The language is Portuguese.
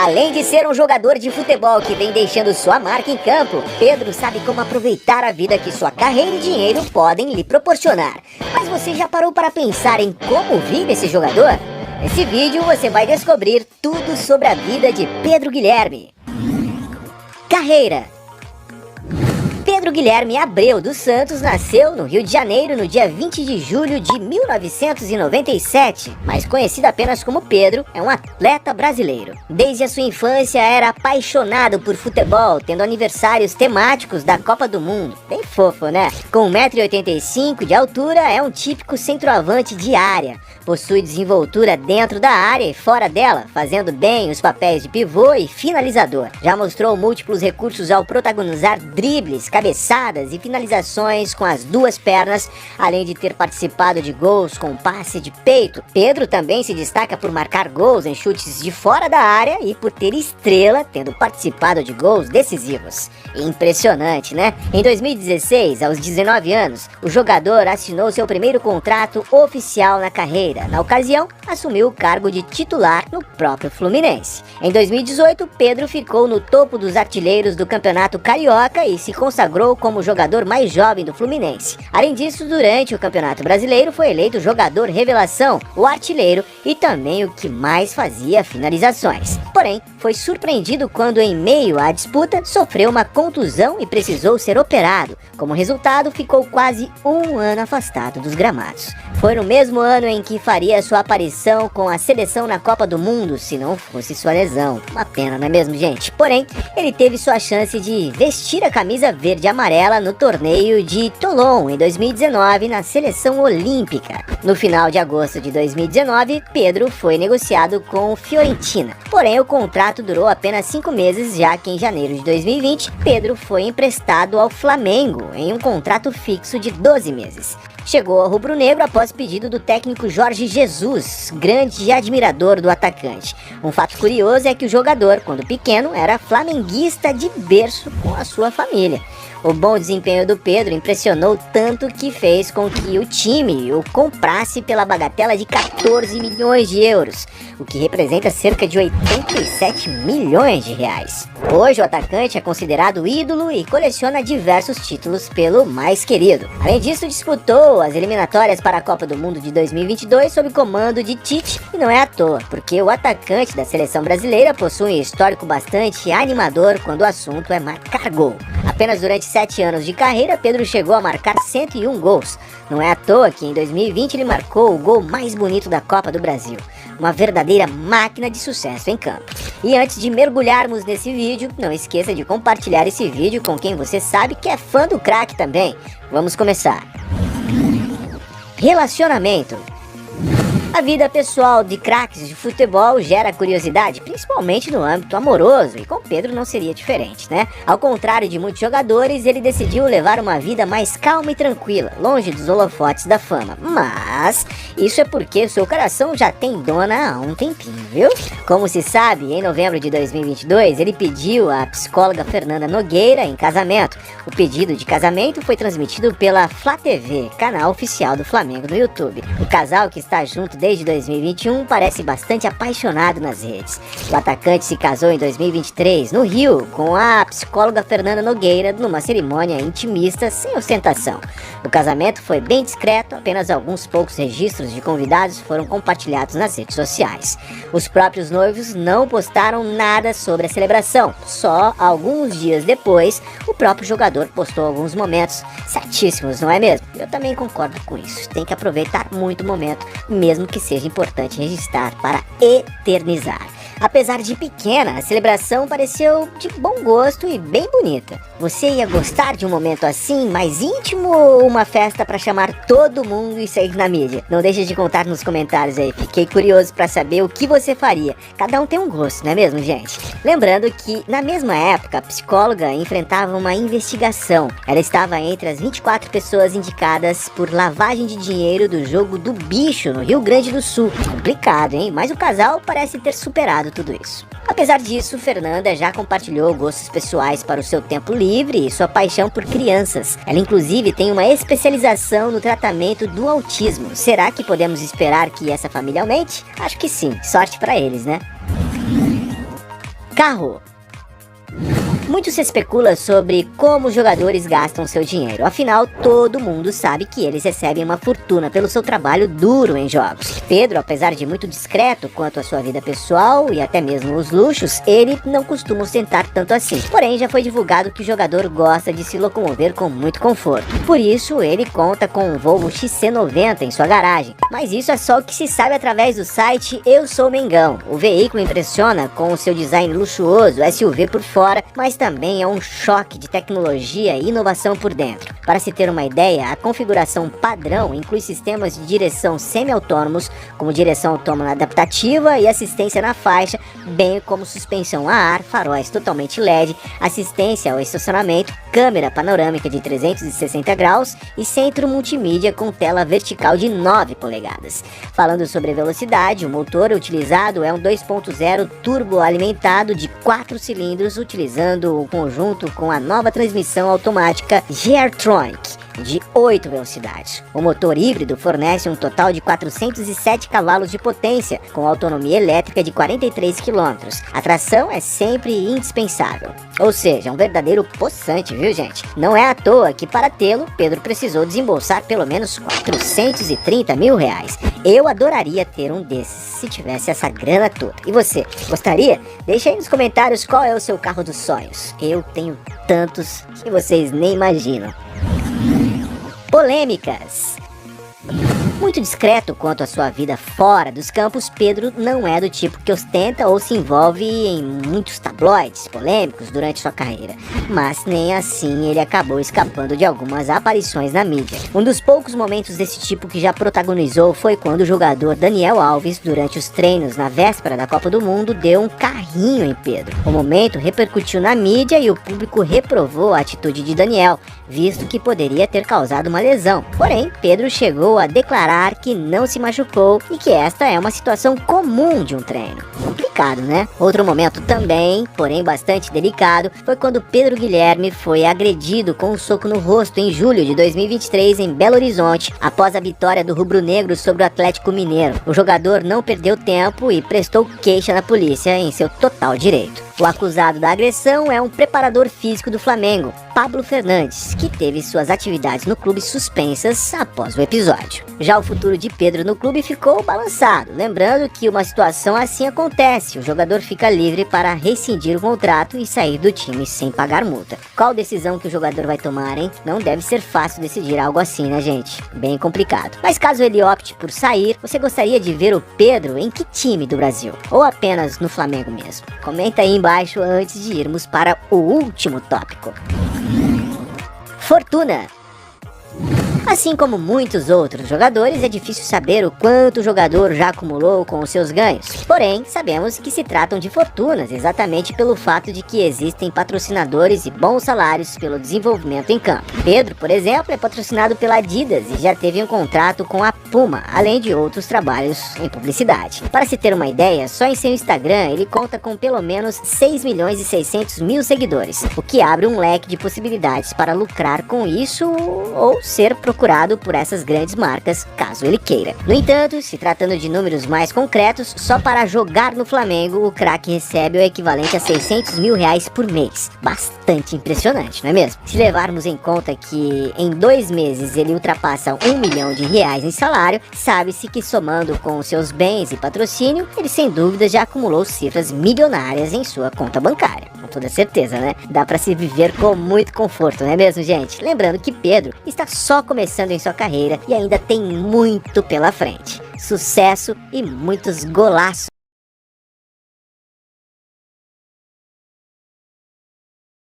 Além de ser um jogador de futebol que vem deixando sua marca em campo, Pedro sabe como aproveitar a vida que sua carreira e dinheiro podem lhe proporcionar. Mas você já parou para pensar em como vive esse jogador? Nesse vídeo você vai descobrir tudo sobre a vida de Pedro Guilherme. Carreira. Pedro Guilherme Abreu dos Santos nasceu no Rio de Janeiro no dia 20 de julho de 1997, mas conhecido apenas como Pedro, é um atleta brasileiro. Desde a sua infância era apaixonado por futebol, tendo aniversários temáticos da Copa do Mundo. Bem fofo, né? Com 1,85 m de altura, é um típico centroavante de área. Possui desenvoltura dentro da área e fora dela, fazendo bem os papéis de pivô e finalizador. Já mostrou múltiplos recursos ao protagonizar dribles, cabeçadas e finalizações com as duas pernas, além de ter participado de gols com passe de peito. Pedro também se destaca por marcar gols em chutes de fora da área e por ter estrela, tendo participado de gols decisivos. Impressionante, né? Em 2016, aos 19 anos, o jogador assinou seu primeiro contrato oficial na carreira. Na ocasião, assumiu o cargo de titular no próprio Fluminense. Em 2018, Pedro ficou no topo dos artilheiros do Campeonato Carioca e se consagrou como o jogador mais jovem do Fluminense. Além disso, durante o Campeonato Brasileiro, foi eleito jogador revelação, o artilheiro e também o que mais fazia finalizações. Porém, foi surpreendido quando, em meio à disputa, sofreu uma contusão e precisou ser operado. Como resultado, ficou quase um ano afastado dos gramados. Foi no mesmo ano em que faria sua aparição com a seleção na Copa do Mundo, se não fosse sua lesão. Uma pena, não é mesmo, gente? Porém, ele teve sua chance de vestir a camisa verde e amarela no torneio de Toulon, em 2019, na seleção olímpica. No final de agosto de 2019, Pedro foi negociado com Fiorentina. Porém, o contrato durou apenas 5 meses, já que em janeiro de 2020, Pedro foi emprestado ao Flamengo, em um contrato fixo de 12 meses. Chegou ao rubro-negro após pedido do técnico Jorge Jesus, grande admirador do atacante. Um fato curioso é que o jogador, quando pequeno, era flamenguista de berço com a sua família. O bom desempenho do Pedro impressionou tanto que fez com que o time o comprasse pela bagatela de 14 milhões de euros, o que representa cerca de 87 milhões de reais. Hoje o atacante é considerado ídolo e coleciona diversos títulos pelo mais querido. Além disso, disputou as eliminatórias para a Copa do Mundo de 2022 sob comando de Tite, e não é à toa, porque o atacante da seleção brasileira possui um histórico bastante animador quando o assunto é marcar gol. Apenas durante 7 anos de carreira, Pedro chegou a marcar 101 gols. Não é à toa que em 2020 ele marcou o gol mais bonito da Copa do Brasil. Uma verdadeira máquina de sucesso em campo. E antes de mergulharmos nesse vídeo, não esqueça de compartilhar esse vídeo com quem você sabe que é fã do craque também. Vamos começar. Relacionamento. A vida pessoal de craques de futebol gera curiosidade, principalmente no âmbito amoroso, e com Pedro não seria diferente, né? Ao contrário de muitos jogadores, ele decidiu levar uma vida mais calma e tranquila, longe dos holofotes da fama. Mas isso é porque seu coração já tem dona há um tempinho, viu? Como se sabe, em novembro de 2022, ele pediu à psicóloga Fernanda Nogueira em casamento. O pedido de casamento foi transmitido pela Flá TV, canal oficial do Flamengo no YouTube. O casal, que está junto desde 2021, parece bastante apaixonado nas redes. O atacante se casou em 2023, no Rio, com a psicóloga Fernanda Nogueira, numa cerimônia intimista sem ostentação. O casamento foi bem discreto, apenas alguns poucos registros de convidados foram compartilhados nas redes sociais. Os próprios noivos não postaram nada sobre a celebração. Só alguns dias depois, o próprio jogador postou alguns momentos certíssimos, não é mesmo? Eu também concordo com isso. Tem que aproveitar muito o momento, mesmo que seja importante registrar para eternizar. Apesar de pequena, a celebração pareceu de bom gosto e bem bonita. Você ia gostar de um momento assim, mais íntimo, ou uma festa para chamar todo mundo e sair na mídia? Não deixe de contar nos comentários aí, fiquei curioso para saber o que você faria. Cada um tem um gosto, não é mesmo, gente? Lembrando que, na mesma época, a psicóloga enfrentava uma investigação. Ela estava entre as 24 pessoas indicadas por lavagem de dinheiro do jogo do bicho no Rio Grande do Sul. Complicado, hein? Mas o casal parece ter superado tudo isso. Apesar disso, Fernanda já compartilhou gostos pessoais para o seu tempo livre e sua paixão por crianças. Ela inclusive tem uma especialização no tratamento do autismo. Será que podemos esperar que essa família aumente? Acho que sim. Sorte para eles, né? Carro. Muito se especula sobre como os jogadores gastam seu dinheiro, afinal todo mundo sabe que eles recebem uma fortuna pelo seu trabalho duro em jogos. Pedro, apesar de muito discreto quanto à sua vida pessoal e até mesmo os luxos, ele não costuma ostentar tanto assim. Porém, já foi divulgado que o jogador gosta de se locomover com muito conforto. Por isso, ele conta com um Volvo XC90 em sua garagem. Mas isso é só o que se sabe através do site Eu Sou Mengão. O veículo impressiona com o seu design luxuoso, SUV por fora, mas também é um choque de tecnologia e inovação por dentro. Para se ter uma ideia, a configuração padrão inclui sistemas de direção semi-autônomos, como direção autônoma adaptativa e assistência na faixa, bem como suspensão a ar, faróis totalmente LED, assistência ao estacionamento, câmera panorâmica de 360 graus e centro multimídia com tela vertical de 9 polegadas. Falando sobre velocidade, o motor utilizado é um 2.0 turbo alimentado de 4 cilindros, utilizando o conjunto com a nova transmissão automática Geartronic de 8 velocidades. O motor híbrido fornece um total de 407 cavalos de potência, com autonomia elétrica de 43 km. A tração é sempre indispensável, ou seja, um verdadeiro possante, viu gente? Não é à toa que para tê-lo, Pedro precisou desembolsar pelo menos 430 mil reais. Eu adoraria ter um desses, se tivesse essa grana toda. E você, gostaria? Deixa aí nos comentários qual é o seu carro dos sonhos. Eu tenho tantos que vocês nem imaginam. Polêmicas. Muito discreto quanto à sua vida fora dos campos, Pedro não é do tipo que ostenta ou se envolve em muitos tabloides polêmicos durante sua carreira, mas nem assim ele acabou escapando de algumas aparições na mídia. Um dos poucos momentos desse tipo que já protagonizou foi quando o jogador Daniel Alves, durante os treinos na véspera da Copa do Mundo, deu um carrinho em Pedro. O momento repercutiu na mídia e o público reprovou a atitude de Daniel, visto que poderia ter causado uma lesão. Porém, Pedro chegou a declarar que não se machucou e que esta é uma situação comum de um treino. Complicado, né? Outro momento também, porém bastante delicado, foi quando Pedro Guilherme foi agredido com um soco no rosto em julho de 2023 em Belo Horizonte, após a vitória do rubro-negro sobre o Atlético Mineiro. O jogador não perdeu tempo e prestou queixa na polícia em seu total direito. O acusado da agressão é um preparador físico do Flamengo, Pablo Fernandes, que teve suas atividades no clube suspensas após o episódio. Já o futuro de Pedro no clube ficou balançado, lembrando que uma situação assim acontece, o jogador fica livre para rescindir o contrato e sair do time sem pagar multa. Qual decisão que o jogador vai tomar, hein? Não deve ser fácil decidir algo assim, né, gente? Bem complicado. Mas caso ele opte por sair, você gostaria de ver o Pedro em que time do Brasil? Ou apenas no Flamengo mesmo? Comenta aí embaixo antes de irmos para o último tópico. Fortuna. Assim como muitos outros jogadores, é difícil saber o quanto o jogador já acumulou com os seus ganhos. Porém, sabemos que se tratam de fortunas exatamente pelo fato de que existem patrocinadores e bons salários pelo desenvolvimento em campo. Pedro, por exemplo, é patrocinado pela Adidas e já teve um contrato com a Puma, além de outros trabalhos em publicidade. Para se ter uma ideia, só em seu Instagram ele conta com pelo menos 6 milhões e 600 mil seguidores, o que abre um leque de possibilidades para lucrar com isso ou ser procurado por essas grandes marcas, caso ele queira. No entanto, se tratando de números mais concretos, só para jogar no Flamengo, o craque recebe o equivalente a 600 mil reais por mês. Bastante impressionante, não é mesmo? Se levarmos em conta que em 2 meses ele ultrapassa 1 milhão de reais em salário, sabe-se que somando com seus bens e patrocínio, ele sem dúvida já acumulou cifras milionárias em sua conta bancária. Com toda certeza, né? Dá para se viver com muito conforto, não é mesmo, gente? Lembrando que Pedro está só começando em sua carreira e ainda tem muito pela frente. Sucesso e muitos golaços!